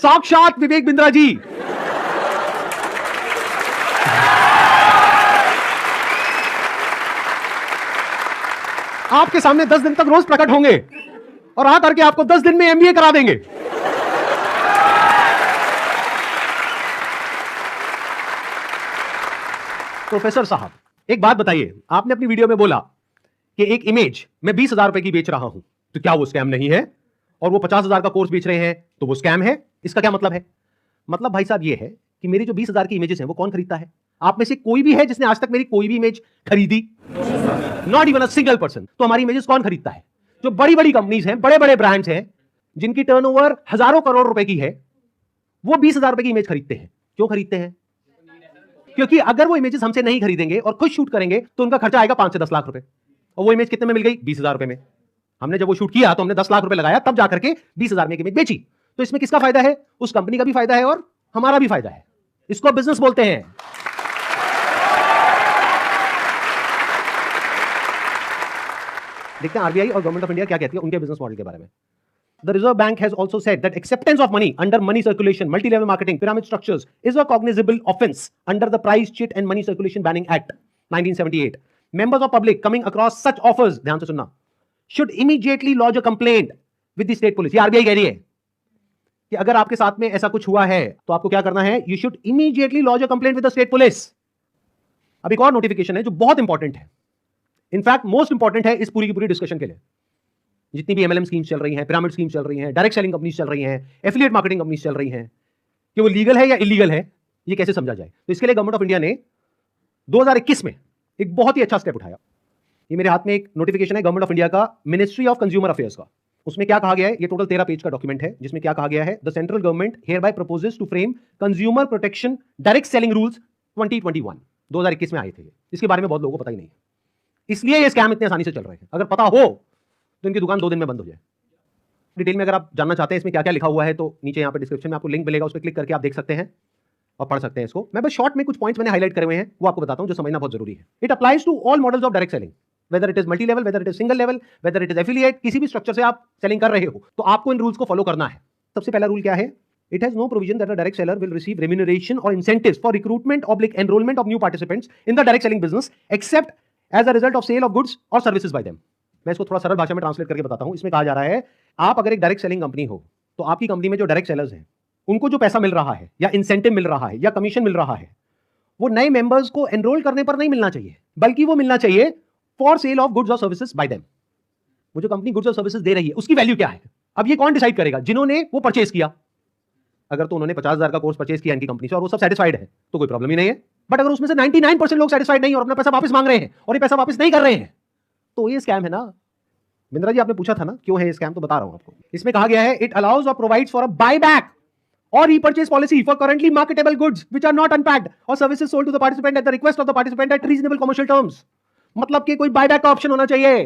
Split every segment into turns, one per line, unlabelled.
साक्षात विवेक बिंद्रा जी। आपके सामने 10 दिन तक रोज प्रकट होंगे और आ करके आपको 10 दिन में एमबीए करा देंगे। प्रोफेसर साहब, एक बात बताइए, आपने अपनी वीडियो में बोला कि एक इमेज मैं 20,000 रुपए की बेच रहा हूं, तो क्या वो स्कैम नहीं है? और वो 50,000 का कोर्स बेच रहे हैं तो वो स्कैम है? इसका क्या मतलब है? मतलब भाई साहब ये है कि मेरी जो 20,000 की इमेजेस हैं वो कौन खरीदता है? आप में से कोई भी है जिसने आज तक मेरी कोई भी इमेज खरीदी? Not even a single person. तो हमारी इमेजेस कौन खरीदता है? जो बड़ी बड़ी कंपनीज हैं, बड़े बड़े ब्रांड्स हैं, जिनकी टर्नओवर हजारों करोड़ रुपए की है, वो 20,000 रुपए की इमेज खरीदते हैं। क्यों खरीदते हैं? क्योंकि अगर वो इमेजेस हमसे नहीं खरीदेंगे और खुद शूट करेंगे तो उनका खर्चा आएगा 5 से 10 लाख रुपए। और वो इमेज कितने में मिल गई? 20,000 रुपए में। हमने जब वो शूट किया तो हमने 10 लाख रुपए लगाया, तब जाकर के 20,000 में एक इमेज बेची। तो इसमें किसका फायदा है? उस कंपनी का भी फायदा है और हमारा भी फायदा है। इसको बिजनेस बोलते हैं। देखते हैं आरबीआई और गवर्नमेंट ऑफ इंडिया क्या कहती है उनके बिजनेस मॉडल के बारे में। The Reserve Bank has also said that acceptance of money under money circulation, multi-level marketing, pyramid structures is a cognizable offense under the Price, Chit and Money Circulation Banning Act 1978. Members of public coming across such offers, ध्यान से सुनना, should immediately lodge a complaint with the state police. ये RBI कह रही है कि अगर आपके साथ में ऐसा कुछ हुआ है तो आपको क्या करना है? You should immediately lodge a complaint with the state police. अब एक और नोटिफिकेशन है जो बहुत इंपॉर्टेंट है, इनफैक्ट मोस्ट इंपॉर्टेंट है इस पूरी की पूरी डिस्कशन के लिए। जितनी भी एमएलएम स्कीम्स चल रही हैं, पिरामिड स्कीम्स चल रही हैं, डायरेक्ट सेलिंग कंपनीज चल रही हैं, एफिलिएट मार्केटिंग कंपनीज चल रही हैं, कि वो लीगल है या इलीगल है, ये कैसे समझा जाए? तो इसके लिए गवर्नमेंट ऑफ इंडिया ने 2021 में एक बहुत ही अच्छा स्टेप उठाया। ये मेरे हाथ में एक नोटिफिकेशन है गवर्नमेंट ऑफ इंडिया का, मिनिस्ट्री ऑफ कंज्यूमर अफेयर्स का। उसमें क्या कहा गया है? ये टोटल 13 पेज का डॉक्यूमेंट है, जिसमें क्या कहा गया है? The central government hereby proposes to frame consumer protection direct selling rules 2021। 2021 में आए थे। इसके बारे में बहुत लोगों को पता ही नहीं है, इसलिए ये स्कैम इतने आसानी से चल रहे हैं। अगर पता हो तो इनकी दुकान 2 दिन में बंद हो जाए। डिटेल में अगर आप जानना चाहते हैं इसमें क्या क्या लिखा हुआ है तो नीचे यहाँ पे डिस्क्रिप्शन में आपको लिंक मिलेगा, उस पर क्लिक करके आप देख सकते हैं और पढ़ सकते हैं इसको। मैं बस शॉर्ट में कुछ पॉइंट्स मैंने हाईलाइट करे हुए हैं, वो आपको बताता हूं जो समझना बहुत जरूरी है। It applies to all models of direct selling, whether it is multi level, whether it is single level, whether it is affiliate. किसी भी स्ट्रक्चर से आप सेलिंग कर रहे हो तो आपको इन रूल्स को फॉलो करना है। सबसे पहला रूल क्या है? It has no provision that a direct seller will receive remuneration or incentives for recruitment/enrollment of new participants in the direct selling business except as a result of sale of goods or services by them. मैं इसको थोड़ा सरल भाषा में translate करके बताता हूं। इसमें कहा जा रहा है, आप अगर एक डायरेक्ट सेलिंग कंपनी हो तो आपकी कंपनी में जो डायरेक्ट सेलर्स हैं उनको जो पैसा मिल रहा है या इंसेंटिव मिल रहा है या कमीशन मिल रहा है, वो नए मेंबर्स को एनरोल करने पर नहीं मिलना चाहिए, बल्कि वो मिलना चाहिए फॉर सेल ऑफ गुड्स और सर्विसेज बाय देम। वो जो कंपनी गुड्स और सर्विसेज दे रही है उसकी वैल्यू क्या है? अब ये कौन डिसाइड करेगा? जिन्होंने वो परचेज किया। अगर तो उन्होंने 50,000 का कोर्स परचेज किया इनकी कंपनी से और वो सब सेटिस्फाइड है तो कोई प्रॉब्लम ही नहीं है। बट अगर उसमें से 99% लोग सेटिस्फाइड नहीं और अपना पैसा वापस मांग रहे हैं और ये पैसा वापस नहीं कर रहे हैं तो ये स्कैम है ना। बिंद्रा जी आपने पूछा था ना क्यों है ये स्कैम, तो बता रहा हूं आपको। इसमें कहा गया है, इट अलाउज और provides for a buyback or repurchase policy for currently marketable goods which are not unpacked or services sold to the participant at the request of the participant at reasonable commercial terms. मतलब कि कोई buyback का option होना चाहिए।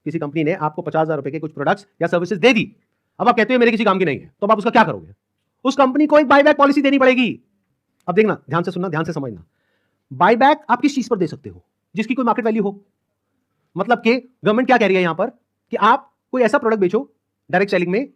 किसी company ने आपको 50,000 रुपए के कुछ प्रोडक्ट्स या सर्विसेज दे दी, अब आप कहते हो मेरे किसी काम की नहीं है, तो अब आप उसका क्या करोगे? उस कंपनी को एक बायबैक पॉलिसी देनी पड़ेगी। अब देखना, ध्यान से सुनना, ध्यान से समझना। बायबैक आप किस चीज पर दे सकते हो? जिसकी कोई मार्केट वैल्यू हो। मतलब कि गवर्नमेंट क्या कह रही है यहां पर कि आप कोई ऐसा प्रोडक्ट बेचो डायरेक्ट सेलिंग में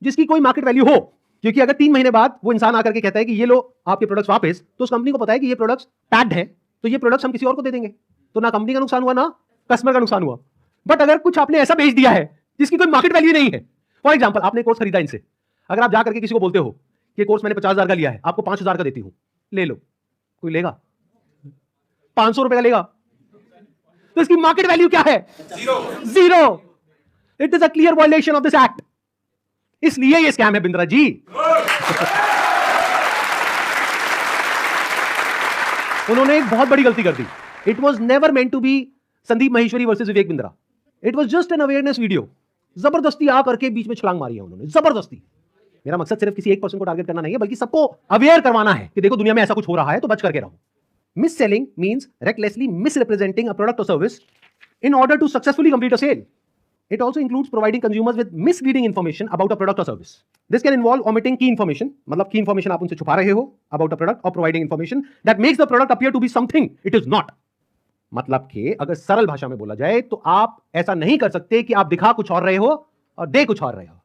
जिसकी कोई मार्केट वैल्यू हो, क्योंकि अगर 3 महीने बाद वो इंसान आकर के कहता है कि ये लो आपके प्रोडक्ट्स वापस, तो उस कंपनी को पता है कि ये प्रोडक्ट्स टैग्ड है, तो ये प्रोडक्ट्स हम किसी और को दे देंगे, तो ना कंपनी का नुकसान हुआ ना कस्टमर का नुकसान हुआ। बट अगर कुछ आपने ऐसा बेच दिया है जिसकी कोई मार्केट वैल्यू नहीं है, फॉर एग्जाम्पल आपने कोर्स खरीदा इनसे, अगर आप जाकर के किसी को बोलते हो कि कोर्स मैंने 50,000 का लिया है, आपको 5,000 का देती हूं, ले लो, कोई लेगा? 500 रुपए का लेगा? तो इसकी मार्केट वैल्यू क्या है? Zero. It is a clear violation of this act. इसलिए ये स्कैम है बिंद्रा जी। उन्होंने एक बहुत बड़ी गलती कर दी। It was never meant to be Sandeep Maheshwari versus Vivek Bindra. It was just an awareness video. जबरदस्ती आकर के बीच में छलांग मारी है उन्होंने, जबरदस्ती। मेरा मकसद सिर्फ किसी एक पर्सन को टारगेट करना नहीं है, बल्कि सबको अवेयर करवाना है कि देखो दुनिया में ऐसा कुछ हो रहा है तो बच करके रहो। Miss selling means recklessly misrepresenting a product or service in order to successfully complete a sale. It also includes providing consumers with misleading information about a product or service. This can involve omitting key information, मतलब key information आप उनसे छुपा रहे हो about a product, or providing information that makes the product appear to be something it is not. मतलब कि अगर सरल भाषा में बोला जाए तो आप ऐसा नहीं कर सकते कि आप दिखा कुछ और रहे हो और दे कुछ और रहे हो।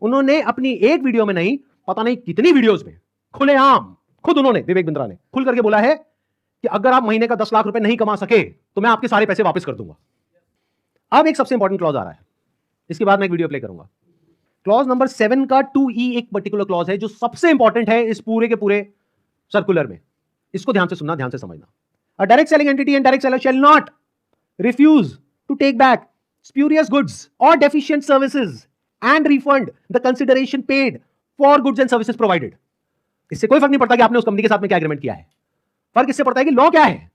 उन्होंने अपनी एक वीडियो में नहीं, पता नहीं कितनी वीडियोस में खुलेआम खुद उन्होंने, विवेक बिंद्रा ने खुल करके बोला है कि अगर आप महीने का 10 लाख रुपए नहीं कमा सके तो मैं आपके सारे पैसे वापस कर दूंगा। अब एक सबसे इंपॉर्टेंट क्लॉज आ रहा है, इसके बाद मैं एक वीडियो प्ले करूंगा। क्लॉज नंबर 7 का 2E एक पर्टिकुलर क्लॉज है जो सबसे इंपॉर्टेंट है इस पूरे के पूरे सर्कुलर में। इसको ध्यान से सुनना, ध्यान से समझना। अ direct selling entity and direct seller shall not refuse to take back spurious goods or deficient services and refund the consideration paid for goods and services provided। इससे कोई फर्क नहीं पड़ता कि आपने उस कंपनी के साथ में क्या एग्रीमेंट किया है, फर्क इससे पड़ता है कि लॉ क्या है।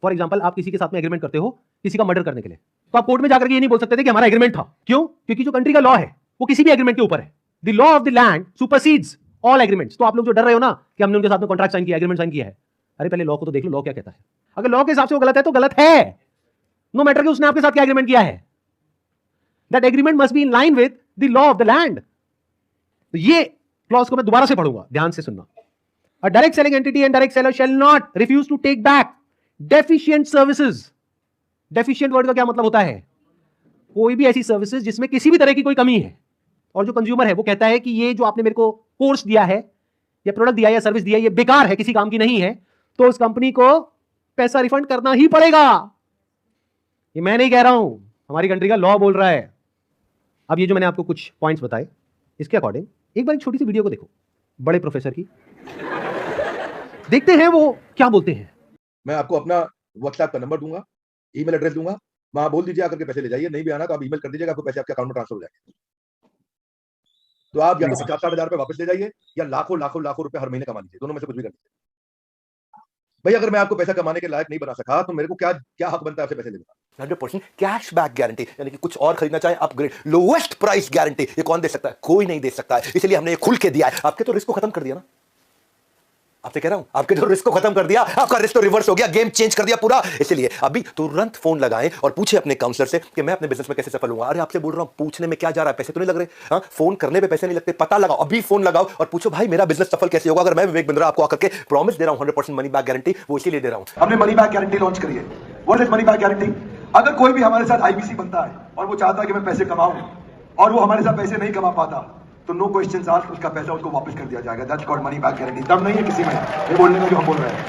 फॉर एग्जांपल, आप किसी के साथ में एग्रीमेंट करते हो किसी का मर्डर करने के लिए, तो आप कोर्ट में जाकर के ये नहीं बोल सकते थे कि हमारा एग्रीमेंट था। क्यों? क्योंकि जो कंट्री का लॉ है वो किसी भी एग्रीमेंट के ऊपर है। The law of the land supersedes all agreements. तो आप लोग जो डर रहे हो ना कि हमने उनके साथ में कॉन्ट्रैक्ट साइन किया, एग्रीमेंट साइन किया है, अरे पहले लॉ को तो देख लो, लॉ क्या कहता है। अगर लॉ के हिसाब से वो गलत है तो गलत है, नो मैटर कि उसने आपके साथ क्या एग्रीमेंट किया है। That agreement must be in line with the law of the land. तो ये क्लॉज को मैं दोबारा से पढ़ूंगा, ध्यान से सुनना। A direct selling entity and direct seller shall not refuse to take back deficient services. Deficient word का क्या मतलब होता है? कोई भी ऐसी सर्विसेज जिसमें किसी भी तरह की कोई कमी है और जो कंज्यूमर है वो कहता है कि ये जो आपने मेरे को कोर्स दिया है या प्रोडक्ट दिया या सर्विस दिया ये बेकार है, किसी काम की नहीं है, तो उस कंपनी को पैसा रिफंड करना ही पड़ेगा। ये मैं नहीं कह रहा हूं, हमारी कंट्री का लॉ बोल रहा है। अब ये जो मैंने आपको कुछ पॉइंट्स बताए, इसके अकॉर्डिंग एक बार एक छोटी सी वीडियो को देखो बड़े प्रोफेसर की, देखते हैं वो क्या बोलते हैं।
मैं आपको अपना व्हाट्सएप का नंबर दूंगा, ईमेल एड्रेस दूंगा, वहां बोल दीजिए आकर के पैसे ले जाइए। नहीं भी आना तो आप ईमेल कर दीजिएगा, आपको पैसे आपके अकाउंट में ट्रांसफर हो जाएंगे। तो आप या तो 50-60 हजार रुपए वापस ले जाइए या लाखों लाखों लाखों रुपए हर महीने कमा लीजिए, दोनों में से कुछ भी कर लीजिए। भाई अगर मैं आपको पैसा कमाने के लायक नहीं बना सका तो मेरे को क्या हक बनता है आपसे पैसे लेने का।
100% कैश बैक गारंटी, यानी कि कुछ और खरीदना चाहे अपग्रेड, लोएस्ट प्राइस गारंटी। ये कौन दे सकता है? कोई नहीं दे सकता है, इसलिए हमने ये खुल के दिया है। आपके तो रिस्क को खत्म कर दिया ना, आपसे कह रहा हूं, आपके जो रिस्क को खत्म कर दिया, आपका रिस्क तो रिवर्स हो गया, गेम चेंज कर दिया पूरा। इसलिए अभी तुरंत फोन लगाएं और पूछे अपने काउंसलर से कि मैं अपने बिजनेस में कैसे सफल हुआ। अरे आपसे बोल रहा हूं, पूछने में क्या जा रहा है, पैसे तो नहीं लग रहे। हाँ, फोन करने पे पैसे नहीं लगते, पता लगाओ, अभी फोन लगाओ और पूछो भाई मेरा बिजनेस सफल कैसे होगा। अगर मैं विवेक बिंद्रा आपको आकर के प्रॉमिस दे रहा हूं 100% मनी बैक गारंटी, वो इसीलिए दे रहा हूं।
हमने मनी बैक गारंटी लॉन्च करी है। What is money back guarantee? अगर कोई भी हमारे साथ आईबीसी बनता है और वो चाहता है कि मैं पैसे कमाऊं और वो हमारे साथ पैसे नहीं कमा पाता, तो नो क्वेश्चंस आस्क्ड, उसका पैसा उसको वापस कर दिया जाएगा। That's called money back guarantee. दम नहीं है किसी में ये बोलने में जो हम बोल रहे हैं।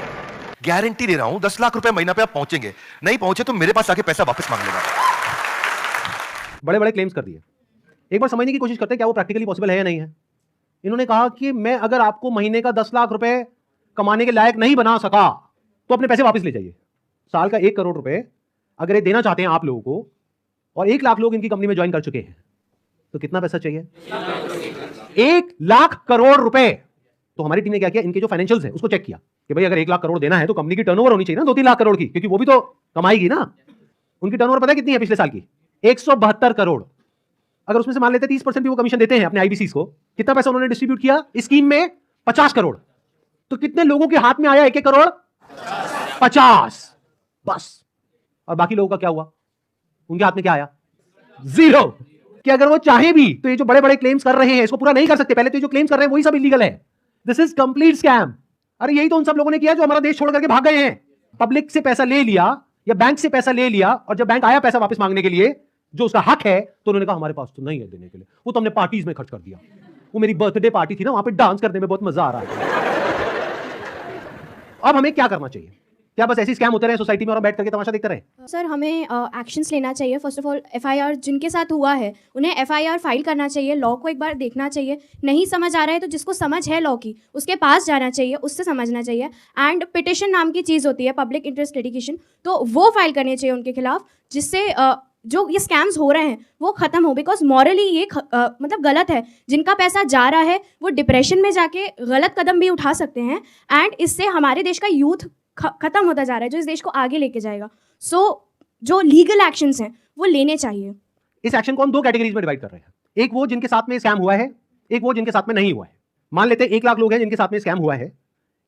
गारंटी दे रहा हूं, 10 लाख रुपए महीना पे आप पहुंचेंगे, नहीं पहुंचे तो मेरे पास आके पैसा वापस मांग लेगा।
बड़े बड़े क्लेम्स कर दिए। एक बार समझने की कोशिश करते हैं क्या वो प्रैक्टिकली पॉसिबल है या नहीं है। इन्होंने कहा कि मैं अगर आपको महीने का 10 लाख रुपए कमाने के लायक नहीं बना सका तो अपने पैसे वापस ले जाइए। साल का 1 करोड़ रुपए अगर ये देना चाहते हैं आप लोगों को और 1 लाख लोग इनकी कंपनी में ज्वाइन कर चुके हैं, तो कितना पैसा चाहिए? 1 लाख करोड़ रुपए। तो हमारी टीम ने क्या किया, इनके जो फाइनेंशियल्स है उसको चेक किया कि भाई अगर 1 लाख करोड़ देना है तो कंपनी की टर्नओवर होनी चाहिए ना 2-3 लाख करोड़ की, क्योंकि वो भी तो कमाएगी ना। उनकी टर्नओवर पता है कितनी है पिछले साल की? 172 करोड़। अगर उसमें से मान लेते 30% भी वो कमीशन देते हैं अपने आईबीसीज को, कितना पैसा उन्होंने डिस्ट्रीब्यूट किया इस स्कीम में? 50 करोड़। तो कितने लोगों के हाथ में आया 1-1 करोड़? 50 बस। और बाकी लोगों का क्या हुआ? उनके हाथ में क्या आया? 0। कि अगर वो चाहे भी तो ये जो बड़े बड़े क्लेम्स कर रहे हैं इसको पूरा नहीं कर सकते। पहले तो ये जो क्लेम्स कर रहे हैं वही सब इलीगल है। This is complete scam. अरे यही तो उन सब लोगों ने किया जो हमारा देश छोड़ करके भाग गए हैं। पब्लिक से पैसा ले लिया या बैंक से पैसा ले लिया और जब बैंक आया पैसा वापस मांगने के लिए जो उसका हक है तो उन्होंने कहा हमारे पास तो नहीं है देने के लिए, वो तो हमने पार्टीज में खर्च कर दिया। वो मेरी बर्थडे पार्टी थी ना, वहां पे डांस करने में बहुत मजा आ रहा है। अब हमें क्या करना चाहिए? क्या बस ऐसी स्कैम होते रहे सोसाइटी में और बैठ करके तमाशा देखते रहे?
सर हमें एक्शंस लेना चाहिए। फर्स्ट ऑफ ऑल एफआईआर जिनके साथ हुआ है उन्हें एफआईआर फाइल करना चाहिए। लॉ को एक बार देखना चाहिए। नहीं समझ आ रहा है तो जिसको समझ है लॉ की उसके पास जाना चाहिए, उससे समझना चाहिए। एंड पिटिशन नाम की चीज़ होती है, पब्लिक इंटरेस्ट लिटिगेशन, तो वो फाइल करनी चाहिए उनके खिलाफ, जिससे जो ये स्कैम्स हो रहे हैं वो ख़त्म हो। बिकॉज मॉरली ये मतलब गलत है। जिनका पैसा जा रहा है वो डिप्रेशन में जाके गलत कदम भी उठा सकते हैं एंड इससे हमारे देश का यूथ खत्म होता जा रहा है जो इस देश को आगे लेके जाएगा। सो जो लीगल एक्शंस हैं वो लेने चाहिए।
इस एक्शन को हम 2 कैटेगरीज में डिवाइड कर रहे हैं। एक वो जिनके साथ में स्कैम हुआ है, एक वो जिनके साथ में नहीं हुआ है। मान लेते हैं 1 लाख लोग हैं जिनके साथ में स्कैम हुआ है,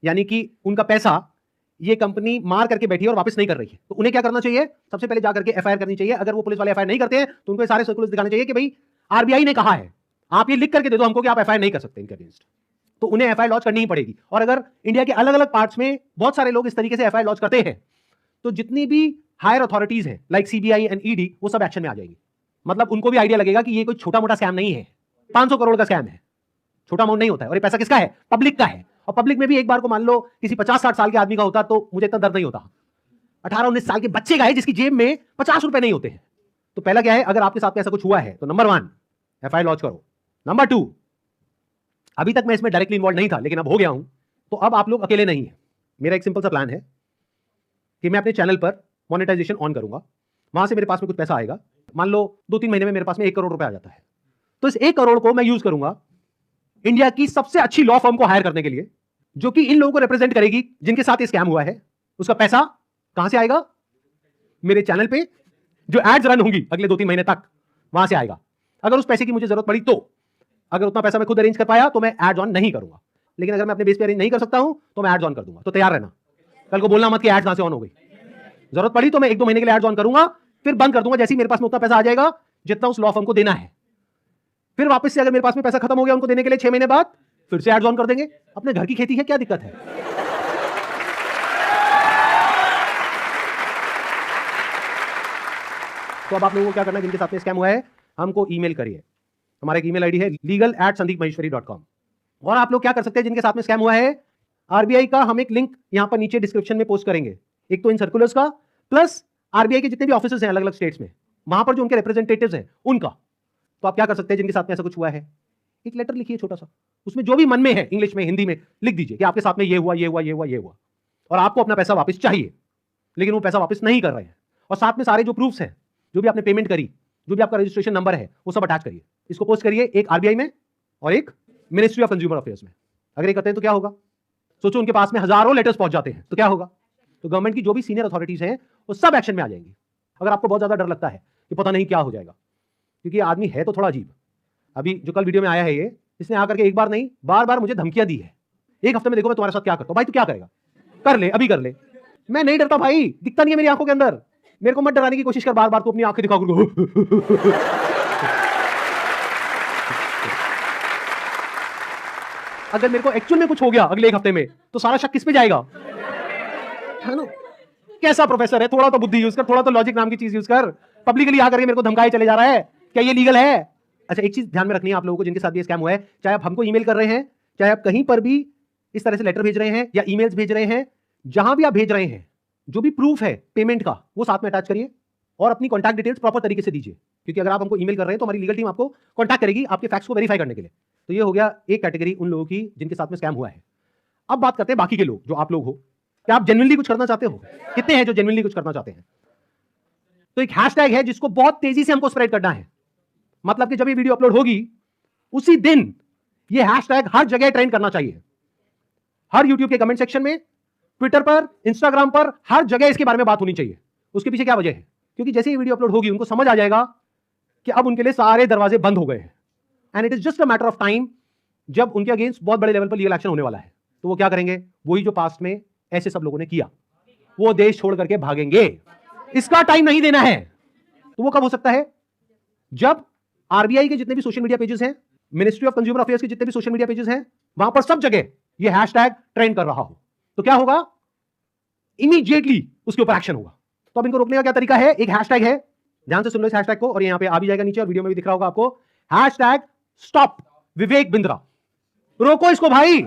यानी कि उनका पैसा ये कंपनी मार करके बैठी है और वापस नहीं कर रही है। तो उन्हें क्या करना चाहिए? सबसे पहले जाकर के एफआईआर करनी चाहिए। अगर वो पुलिस वाले एफआईआर नहीं करते हैं तो उनको सारे सर्कुलर्स दिखाने चाहिए कि भाई आरबीआई ने कहा है, आप ये लिख करके दे दो हमको कि आप एफआईआर नहीं कर सकते इनके अगेंस्ट। तो उन्हें एफआईआर लॉन्च करनी ही पड़ेगी। और अगर इंडिया के अलग अलग पार्ट्स में बहुत सारे लोग इस तरीके से एफआईआर लॉन्च करते हैं तो जितनी भी हायर अथॉरिटीज हैं लाइक सीबीआई एंड ईडी वो सब एक्शन में आ जाएगी। मतलब उनको भी आइडिया लगेगा कि ये कोई छोटा मोटा स्कैम नहीं है, 500 करोड़ का स्कैम है। छोटा अमाउंट नहीं होता है। और ये पैसा किसका है? पब्लिक का है। और पब्लिक में भी एक बार को मान लो किसी 50-60 साल के आदमी का होता तो मुझे इतना दर्द नहीं होता। 18-19 साल के बच्चे का है जिसकी जेब में 50 रुपए नहीं होते हैं। तो पहला क्या है, अगर आपके साथ में ऐसा कुछ हुआ है तो नंबर 1 एफआईआर लॉन्च करो। नंबर 2, अभी तक मैं इसमें डायरेक्टली इन्वॉल्व नहीं था लेकिन अब हो गया हूं, तो अब आप लोग अकेले नहीं है। मेरा एक सिंपल सा प्लान है कि मैं अपने चैनल पर मोनेटाइजेशन ऑन करूंगा, वहां से मेरे पास में कुछ पैसा आएगा। मान लो 2-3 महीने में मेरे पास में 1 करोड़ रुपए आ जाता है, तो इस 1 करोड़ को मैं यूज करूंगा इंडिया की सबसे अच्छी लॉ फर्म को हायर करने के लिए, जो कि इन लोगों को रिप्रेजेंट करेगी जिनके साथ ये स्कैम हुआ है। उसका पैसा कहां से आएगा? मेरे चैनल पे जो एड्स रन होंगी अगले 2-3 महीने तक, वहां से आएगा। अगर उस पैसे की मुझे जरूरत पड़ी तो, अगर उतना पैसा मैं खुद अरेंज कर पाया तो मैं एड्स ऑन नहीं करूंगा, लेकिन अगर मैं अपने बेस पे अरेंज नहीं कर सकता हूं तो मैं एड्स ऑन कर दूंगा। तो तैयार रहना, कल को बोलना मत कि एड्स कहां से ऑन हो गई। जरूरत पड़ी तो मैं 1-2 महीने के लिए एड्स ऑन करूंगा, फिर बंद कर दूंगा जैसे ही मेरे पास में उतना पैसा आ जाएगा जितना उस लॉ फर्म को देना है। फिर वापस से अगर मेरे पास में पैसा खत्म हो गया उनको देने के लिए 6 महीने बाद, फिर से एड्स ऑन कर देंगे। अपने घर की खेती है, क्या दिक्कत है? तो अब आप लोगों को क्या करना है, जिनके साथ में स्कैम हुआ है हमको ईमेल करिए। हमारा एक ईमेल आईडी है legal@sandeepmaheshwari.com। और आप लोग क्या कर सकते हैं, जिनके साथ में स्कैम हुआ है, आरबीआई का हम एक लिंक यहां पर नीचे डिस्क्रिप्शन में पोस्ट करेंगे, एक तो इन सर्कुलर्स का, प्लस आरबीआई के जितने भी ऑफिसर्स हैं अलग अलग स्टेट्स में, वहां पर जो उनके रिप्रेजेंटेटिव्स हैं उनका। तो आप क्या कर सकते हैं, जिनके साथ में ऐसा कुछ हुआ है, एक लेटर लिखिए छोटा सा, उसमें जो भी मन में है इंग्लिश में हिंदी में लिख दीजिए कि आपके साथ में ये हुआ ये हुआ ये हुआ ये हुआ, और आपको अपना पैसा वापस चाहिए, लेकिन वो पैसा वापस नहीं कर रहे हैं। और साथ में सारे जो प्रूफ्स हैं, जो भी आपने पेमेंट करी, जो भी आपका रजिस्ट्रेशन नंबर है, वो सब अटैच करिए। इसको पोस्ट करिए, एक आरबीआई में और एक मिनिस्ट्री ऑफ कंज्यूमर अफेयर्स में। अगर ये करते हैं तो क्या होगा, सोचो उनके पास में हजारों लेटर्स पहुंच जाते हैं तो क्या होगा। तो गवर्नमेंट की जो भी सीनियर अथॉरिटीज हैं वो सब एक्शन में आ जाएंगी। अगर आपको बहुत ज्यादा डर लगता है कि पता नहीं क्या हो जाएगा, क्योंकि ये आदमी है तो थोड़ा अजीब। अभी जो कल वीडियो में आया है ये, इसने आकर के एक बार नहीं बार बार मुझे धमकियां दी है, एक हफ्ते में देखो मैं तुम्हारे साथ क्या करता हूं। भाई तू क्या करेगा, कर ले, अभी कर ले। मैं नहीं डरता भाई, दिखता नहीं है मेरी आंखों के अंदर। मेरे को मत डराने की कोशिश कर, बार बार तू अपनी आंखें दिखा अगर मेरे को एक्चुअल में कुछ हो गया अगले एक हफ्ते में तो सारा शक किस पे जाएगा, है ना। कैसा प्रोफेसर है, थोड़ा तो बुद्धि यूज कर, थोड़ा तो लॉजिक नाम की चीज यूज कर। पब्लिकली आकर के मेरे को धमकाए चले जा रहा है, क्या ये लीगल है? अच्छा, एक चीज ध्यान में रखनी है आप लोगों को, जिनके साथ ये स्कैम हुआ है, चाहे आप हमको ईमेल कर रहे हैं, चाहे आप कहीं पर भी इस तरह से लेटर भेज रहे हैं या ईमेल्स भेज रहे हैं, जहां भी आप भेज रहे हैं, जो भी प्रूफ है पेमेंट का वो साथ में अटैच करिए और अपनी कॉन्टैक्ट डिटेल्स प्रॉपर तरीके से दीजिए, क्योंकि अगर आप हमको ईमेल कर रहे हैं तो हमारी लीगल टीम आपको कॉन्टैक्ट करेगी आपके फैक्ट्स को वेरीफाई करने के लिए। तो ये हो गया एक कैटेगरी उन लोगों की जिनके साथ में स्कैम हुआ है। अब बात करते हैं बाकी के लोग, जो आप लोग हो, क्या आप जेन्युइनली कुछ करना चाहते हो? कितने हैं जो जेन्युइनली कुछ करना चाहते हैं? तो एक हैशटैग है जिसको बहुत तेजी से हमको स्प्रेड करना है। मतलब कि जब ये वीडियो अपलोड होगी उसी दिन ये हैशटैग हर जगह ट्रेंड करना चाहिए, हर यूट्यूब के कमेंट सेक्शन में, ट्विटर पर, इंस्टाग्राम पर, हर जगह इसके बारे में बात होनी चाहिए। उसके पीछे क्या वजह है? क्योंकि जैसे ये वीडियो अपलोड होगी उनको समझ आ जाएगा कि अब उनके लिए सारे दरवाजे बंद हो गए हैं, and it is just a matter of time जब उनके अगेंस्ट बहुत बड़े लेवल पर लीगल एक्शन होने वाला है। तो वो क्या करेंगे, वही जो पास्ट में ऐसे सब लोगों ने किया, वो देश छोड़ करके भागेंगे। इसका टाइम नहीं देना है। तो वो कब हो सकता है, जब आरबीआई के जितने भी सोशल मीडिया पेजेस हैं, मिनिस्ट्री ऑफ कंज्यूमर अफेयर्स के जितने भी सोशल मीडिया पेजेस हैं, वहां पर सब जगह ये हैशटैग ट्रेंड कर रहा हो। तो क्या होगा, इमीडिएटली उसके ऊपर एक्शन होगा। तो अब इनको रोकने का क्या तरीका है, एक हैशटैग है, ध्यान से सुन लो इस हैशटैग को, और यहां पे आ भी जाएगा नीचे और वीडियो में भी दिख रहा होगा आपको, हैशटैग स्टॉप विवेक बिंद्रा। रोको इसको भाई।